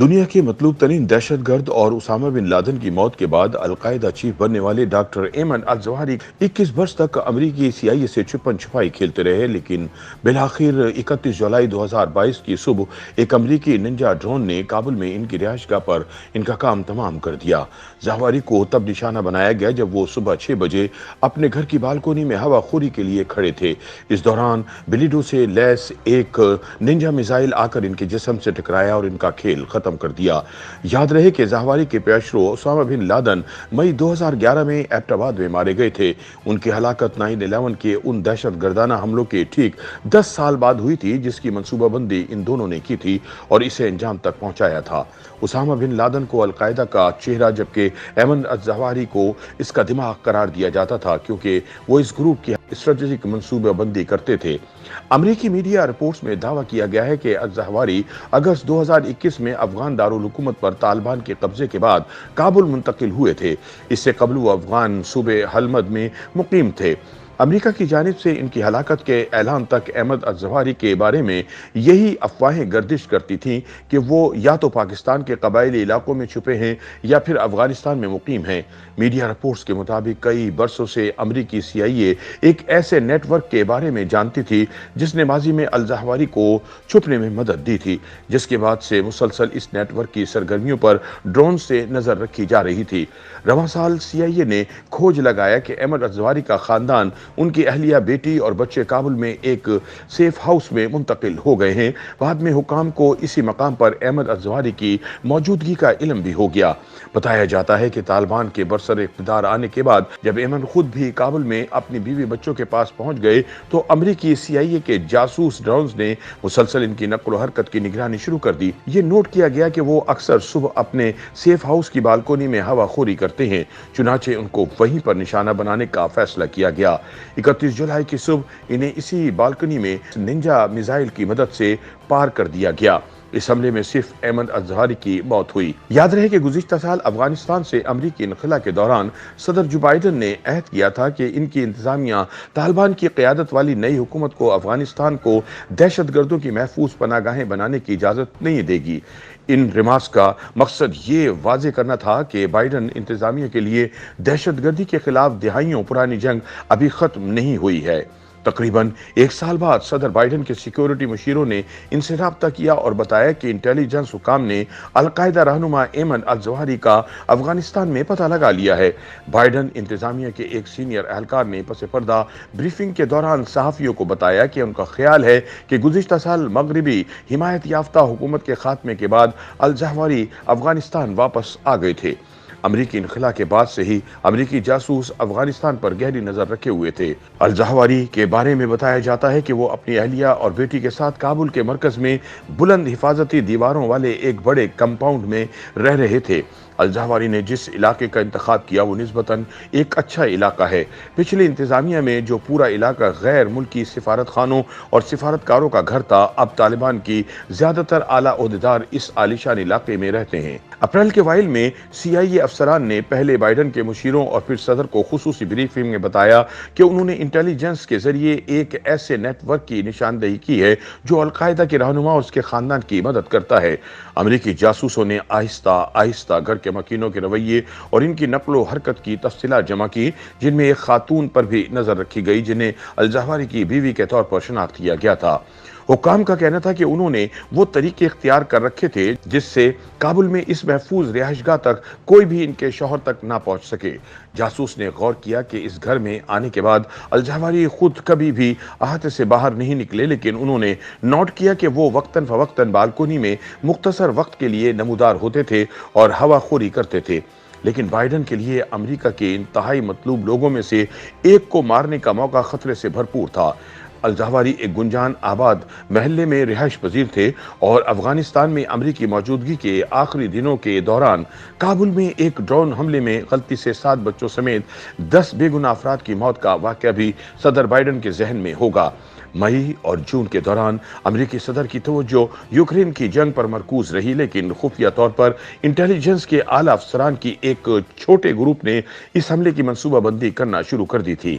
دنیا کے مطلوب ترین دہشت گرد اور اسامہ بن لادن کی موت کے بعد القاعدہ چیف بننے والے ڈاکٹر ایمن الظواہری 21 برس تک امریکی سی آئی اے سے چھپن چھپائی کھیلتے رہے، لیکن بالآخر 31 جولائی 2022 کی صبح ایک امریکی ننجا ڈرون نے کابل میں ان کی رہائش گاہ پر ان کا کام تمام کر دیا۔ ظواہری کو تب نشانہ بنایا گیا جب وہ صبح 6 بجے اپنے گھر کی بالکونی میں ہوا خوری کے لیے کھڑے تھے۔ اس دوران بلیڈو سے لیس ایک ننجا میزائل آ کر ان کے جسم سے ٹکرایا اور ان کا کھیل ختم کر دیا۔ یاد رہے کہ ظواہری کے پیشرو اسامہ بن لادن مئی 2011 میں ایبٹ آباد میں مارے گئے تھے۔ ان کی ہلاکت 9/11 کے ان دہشت گردانہ حملوں کے ٹھیک 10 سال بعد ہوئی تھی جس کی منصوبہ بندی ان دونوں نے کی تھی اور اسے انجام تک پہنچایا تھا۔ اسامہ بن لادن کو القاعدہ کا چہرہ جبکہ ایمن الظواہری کو اس کا دماغ قرار دیا جاتا تھا، کیونکہ وہ اس گروپ کی اسٹریٹجک منصوبہ بندی کرتے تھے۔ امریکی میڈیا رپورٹس میں دعویٰ کیا گیا ہے کہ الظواہری اگست 2021 میں افغان دارالحکومت پر طالبان کے قبضے کے بعد کابل منتقل ہوئے تھے۔ اس سے قبل وہ افغان صوبے حلمند میں مقیم تھے۔ امریکہ کی جانب سے ان کی ہلاکت کے اعلان تک احمد الظواہری کے بارے میں یہی افواہیں گردش کرتی تھیں کہ وہ یا تو پاکستان کے قبائلی علاقوں میں چھپے ہیں یا پھر افغانستان میں مقیم ہیں۔ میڈیا رپورٹس کے مطابق کئی برسوں سے امریکی سی آئی اے ایک ایسے نیٹ ورک کے بارے میں جانتی تھی جس نے ماضی میں الظواہری کو چھپنے میں مدد دی تھی، جس کے بعد سے مسلسل اس نیٹ ورک کی سرگرمیوں پر ڈرون سے نظر رکھی جا رہی تھی۔ رواں سال سی آئی اے نے کھوج لگایا کہ احمد الظواہری کا خاندان، ان کی اہلیہ، بیٹی اور بچے کابل میں ایک سیف ہاؤس میں منتقل ہو گئے ہیں۔ بعد میں حکام کو اسی مقام پر احمد الظواہری کی موجودگی کا علم بھی ہو گیا۔ بتایا جاتا ہے کہ طالبان کے برسر اقتدار آنے کے بعد جب ایمن خود بھی کابل میں اپنی بیوی بچوں کے پاس پہنچ گئے تو امریکی سی آئی اے کے جاسوس ڈرونز نے مسلسل ان کی نقل و حرکت کی نگرانی شروع کر دی۔ یہ نوٹ کیا گیا کہ وہ اکثر صبح اپنے سیف ہاؤس کی بالکونی میں ہوا خوری کرتے ہیں، چنانچہ ان کو وہیں پر نشانہ بنانے کا فیصلہ کیا گیا۔ 31 جولائی کی صبح انہیں اسی بالکنی میں ننجا میزائل کی مدد سے پار کر دیا گیا۔ اس حملے میں صرف ایمن الظواہری کی موت ہوئی۔ یاد رہے کہ گزشتہ سال افغانستان سے امریکی انخلا کے دوران صدر جو بائیڈن نے عہد کیا تھا کہ ان کی انتظامیہ طالبان کی قیادت والی نئی حکومت کو افغانستان کو دہشت گردوں کی محفوظ پناہ گاہیں بنانے کی اجازت نہیں دے گی۔ ان ریمارکس کا مقصد یہ واضح کرنا تھا کہ بائیڈن انتظامیہ کے لیے دہشت گردی کے خلاف دہائیوں پرانی جنگ ابھی ختم نہیں ہوئی ہے۔ تقریباً ایک سال بعد صدر بائیڈن کے سیکیورٹی مشیروں نے ان سے رابطہ کیا اور بتایا کہ انٹیلی جنس حکام نے القاعدہ رہنما ایمن الظواہری کا افغانستان میں پتہ لگا لیا ہے۔ بائیڈن انتظامیہ کے ایک سینئر اہلکار نے پس پردہ بریفنگ کے دوران صحافیوں کو بتایا کہ ان کا خیال ہے کہ گزشتہ سال مغربی حمایت یافتہ حکومت کے خاتمے کے بعد الظواہری افغانستان واپس آ گئے تھے۔ امریکی انخلا کے بعد سے ہی امریکی جاسوس افغانستان پر گہری نظر رکھے ہوئے تھے۔ الظواہری کے بارے میں بتایا جاتا ہے کہ وہ اپنی اہلیہ اور بیٹی کے ساتھ کابل کے مرکز میں بلند حفاظتی دیواروں والے ایک بڑے کمپاؤنڈ میں رہ رہے تھے۔ الظواہری نے جس علاقے کا انتخاب کیا وہ نسبتاً ایک اچھا علاقہ ہے۔ پچھلی انتظامیہ میں جو پورا علاقہ غیر ملکی سفارت خانوں اور سفارتکاروں کا گھر تھا، اب طالبان کی زیادہ تر اعلیٰ عہدیدار اس عالیشان علاقے میں رہتے ہیں۔ اپریل کے اوائل میں سی آئی اے افسران نے پہلے بائیڈن کے مشیروں اور پھر صدر کو خصوصی بریفنگ میں بتایا کہ انہوں نے انٹیلی جنس کے ذریعے ایک ایسے نیٹ ورک کی نشاندہی کی ہے جو القاعدہ کے رہنما اور اس کے خاندان کی مدد کرتا ہے۔ امریکی جاسوسوں نے آہستہ آہستہ گھر کے مکینوں کے رویے اور ان کی نقل و حرکت کی تفصیلات جمع کی، جن میں ایک خاتون پر بھی نظر رکھی گئی جنہیں الظواہری کی بیوی کے طور پر شناخت کیا گیا تھا۔ حکام کا کہنا تھا کہ انہوں نے وہ طریقے اختیار کر رکھے تھے جس سے کابل میں اس محفوظ رہائش گاہ تک کوئی بھی ان کے شوہر تک نہ پہنچ سکے۔ جاسوس نے غور کیا کہ اس گھر میں آنے کے بعد الظواہری خود کبھی بھی احاطے سے باہر نہیں نکلے، لیکن انہوں نے نوٹ کیا کہ وہ وقتاً فوقتاً بالکونی میں مختصر وقت کے لیے نمودار ہوتے تھے اور ہوا خوری کرتے تھے۔ لیکن بائیڈن کے لیے امریکہ کے انتہائی مطلوب لوگوں میں سے ایک کو مارنے کا موقع خطرے سے بھرپور تھا۔ الظواہری ایک گنجان آباد محلے میں رہائش پذیر تھے اور افغانستان میں امریکی موجودگی کے آخری دنوں کے دوران کابل میں ایک ڈرون حملے میں غلطی سے 7 بچوں سمیت 10 بے گناہ افراد کی موت کا واقعہ بھی صدر بائیڈن کے ذہن میں ہوگا۔ مئی اور جون کے دوران امریکی صدر کی توجہ یوکرین کی جنگ پر مرکوز رہی، لیکن خفیہ طور پر انٹیلی جنس کے اعلیٰ افسران کی ایک چھوٹے گروپ نے اس حملے کی منصوبہ بندی کرنا شروع کر دی تھی۔